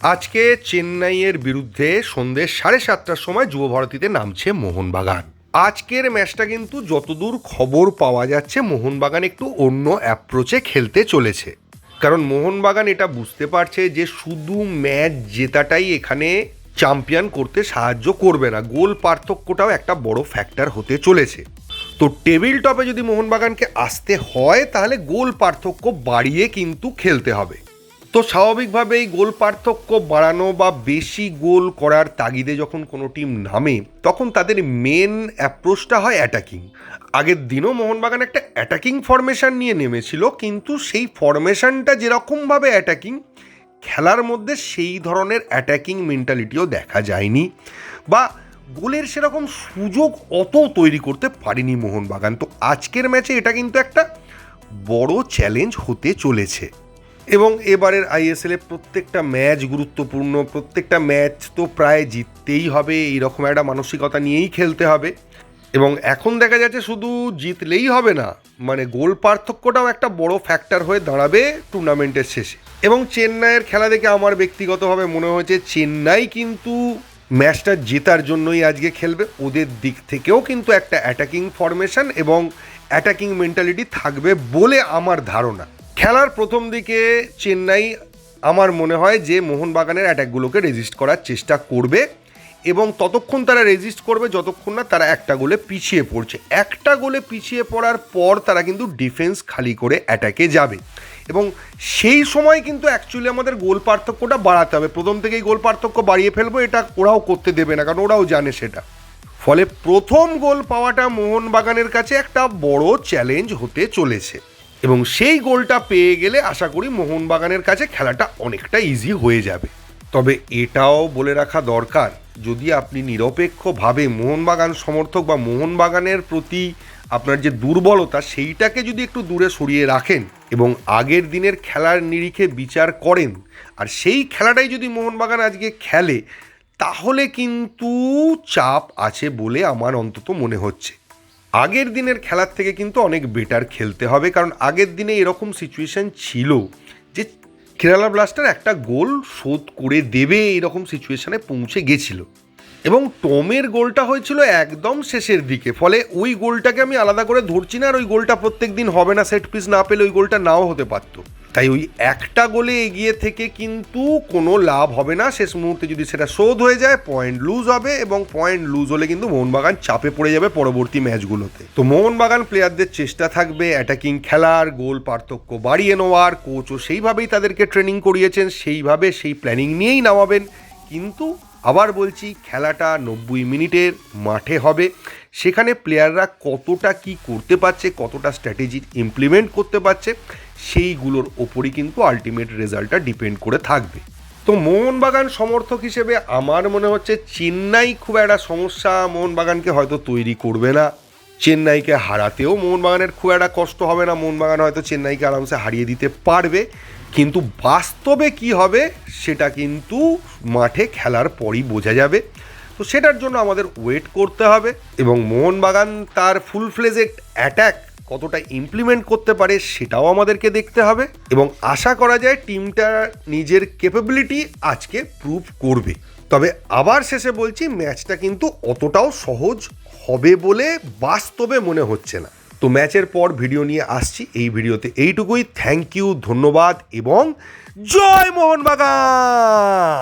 আজকে চেন্নাইয়ের বিরুদ্ধে সন্ধ্যে 7:30টার সময় যুব ভারতীতে নামছে মোহনবাগান। আজকের ম্যাচটা কিন্তু যতদূর খবর পাওয়া যাচ্ছে মোহনবাগান একটু অন্য অ্যাপ্রোচে খেলতে চলেছে, কারণ মোহনবাগান এটা বুঝতে পারছে যে শুধু ম্যাচ জেতাটাই এখানে চ্যাম্পিয়ন করতে সাহায্য করবে না, গোল পার্থক্যটাও একটা বড় ফ্যাক্টর হতে চলেছে। তো টেবিল টপে যদি মোহনবাগানকে আসতে হয় তাহলে গোল পার্থক্য বাড়িয়ে কিন্তু খেলতে হবে। তো স্বাভাবিকভাবেই গোল পার্থক্য বাড়ানো বা বেশি গোল করার তাগিদে যখন কোনো টিম নামে তখন তাদের মেন অ্যাপ্রোচটা হয় অ্যাটাকিং। আগের দিনও মোহনবাগান একটা অ্যাটাকিং ফরমেশন নিয়ে নেমেছিল, কিন্তু সেই ফরমেশনটা যেরকমভাবে অ্যাটাকিং, খেলার মধ্যে সেই ধরনের অ্যাটাকিং মেন্টালিটিও দেখা যায়নি বা গোলের সেরকম সুযোগ অত তৈরি করতে পারেনি মোহনবাগান। তো আজকের ম্যাচে এটা কিন্তু একটা বড় চ্যালেঞ্জ হতে চলেছে। এবং এবারের আইএসএলে প্রত্যেকটা ম্যাচ গুরুত্বপূর্ণ, প্রত্যেকটা ম্যাচ তো প্রায় জিততেই হবে, এইরকম একটা মানসিকতা নিয়েই খেলতে হবে। এবং এখন দেখা যাচ্ছে শুধু জিতলেই হবে না, মানে গোল পার্থক্যটাও একটা বড় ফ্যাক্টর হয়ে দাঁড়াবে টুর্নামেন্টের শেষে। এবং চেন্নাইয়ের খেলা দেখে আমার ব্যক্তিগতভাবে মনে হয়েছে চেন্নাই কিন্তু ম্যাচটা জেতার জন্যই আজকে খেলবে। ওদের দিক থেকেও কিন্তু একটা অ্যাটাকিং ফরমেশন এবং অ্যাটাকিং মেন্টালিটি থাকবে বলে আমার ধারণা। খেলার প্রথম দিকে চেন্নাই আমার মনে হয় যে মোহনবাগানের অ্যাটাকগুলোকে রেজিস্ট করার চেষ্টা করবে এবং ততক্ষণ তারা রেজিস্ট করবে যতক্ষণ না তারা একটা গোলে পিছিয়ে পড়ছে। একটা গোলে পিছিয়ে পড়ার পর তারা কিন্তু ডিফেন্স খালি করে অ্যাটাকে যাবে এবং সেই সময় কিন্তু অ্যাকচুয়ালি আমাদের গোল পার্থক্যটা বাড়াতে হবে। প্রথম থেকেই গোল পার্থক্য বাড়িয়ে ফেলবো এটা ওরাও করতে দেবে না, কারণ ওরাও জানে সেটা। ফলে প্রথম গোল পাওয়াটা মোহনবাগানের কাছে একটা বড় চ্যালেঞ্জ হতে চলেছে এবং সেই গোলটা পেয়ে গেলে আশা করি মোহনবাগানের কাছে খেলাটা অনেকটা ইজি হয়ে যাবে। তবে এটাও বলে রাখা দরকার, যদি আপনি নিরপেক্ষভাবে মোহনবাগান সমর্থক বা মোহনবাগানের প্রতি আপনার যে দুর্বলতা সেইটাকে যদি একটু দূরে সরিয়ে রাখেন এবং আগের দিনের খেলার নিরিখে বিচার করেন আর সেই খেলাটাই যদি মোহনবাগান আজকে খেলে তাহলে কিন্তু চাপ আছে বলে আমার অন্তত মনে হচ্ছে। আগের দিনের খেলার থেকে কিন্তু অনেক বেটার খেলতে হবে, কারণ আগের দিনে এরকম সিচুয়েশন ছিল যে কেরালা ব্লাস্টার একটা গোল শোধ করে দেবে, এরকম সিচুয়েশনে পৌঁছে গেছিল এবং টমের গোলটা হয়েছিল একদম শেষের দিকে। ফলে ওই গোলটাকে আমি আলাদা করে ধরছি না, আর ওই গোলটা প্রত্যেক দিন হবে না, সেট পিস না পেলে ওই গোলটা নাও হতে পারতো। তাই ওই একটা গোলে এগিয়ে থেকে কিন্তু কোনো লাভ হবে না, শেষ মুহূর্তে যদি সেটা শোধ হয়ে যায় পয়েন্ট লুজ হবে এবং পয়েন্ট লুজ হলে কিন্তু মোহনবাগান চাপে পড়ে যাবে পরবর্তী ম্যাচগুলোতে। তো মোহনবাগান প্লেয়ারদের চেষ্টা থাকবে অ্যাটাকিং খেলার, গোল পার্থক্য বাড়িয়ে নেওয়ার। কোচও সেইভাবেই তাদেরকে ট্রেনিং করিয়েছেন, সেইভাবে সেই প্ল্যানিং নিয়েই নামাবেন। কিন্তু আবার বলছি, খেলাটা 90 মিনিটের মাঠে হবে, সেখানে প্লেয়াররা কতটা কি করতে পারছে, কতটা স্ট্র্যাটেজি ইমপ্লিমেন্ট করতে পারছে সেইগুলোর ওপরই কিন্তু আলটিমেট রেজাল্টটা ডিপেন্ড করে থাকবে। তো মোহনবাগান সমর্থক হিসেবে আমার মনে হচ্ছে চেন্নাই খুব একটা সমস্যা মোহনবাগানকে হয়তো তৈরি করবে না। চেন্নাইকে হারাতেও মোহনবাগানের খুব একটা কষ্ট হবে না, মোহনবাগান হয়তো চেন্নাইকে আরামসে হারিয়ে দিতে পারবে। কিন্তু বাস্তবে কি হবে সেটা কিন্তু মাঠে খেলার পরই বোঝা যাবে। তো সেটার জন্য আমাদের ওয়েট করতে হবে এবং মোহনবাগান তার ফুল ফ্লেজেড অ্যাটাক কতটা ইমপ্লিমেন্ট করতে পারে সেটাও আমাদেরকে দেখতে হবে এবং আশা করা যায় টিমটা নিজের ক্যাপাবিলিটি আজকে প্রুভ করবে। তবে আবার শেষে বলছি, ম্যাচটা কিন্তু অতটাও সহজ হবে বলে বাস্তবে মনে হচ্ছে না। তো ম্যাচের পর ভিডিও নিয়ে আসছি, এই ভিডিওতে এইটুকুই। থ্যাংক ইউ, ধন্যবাদ এবং জয় মোহনবাগান।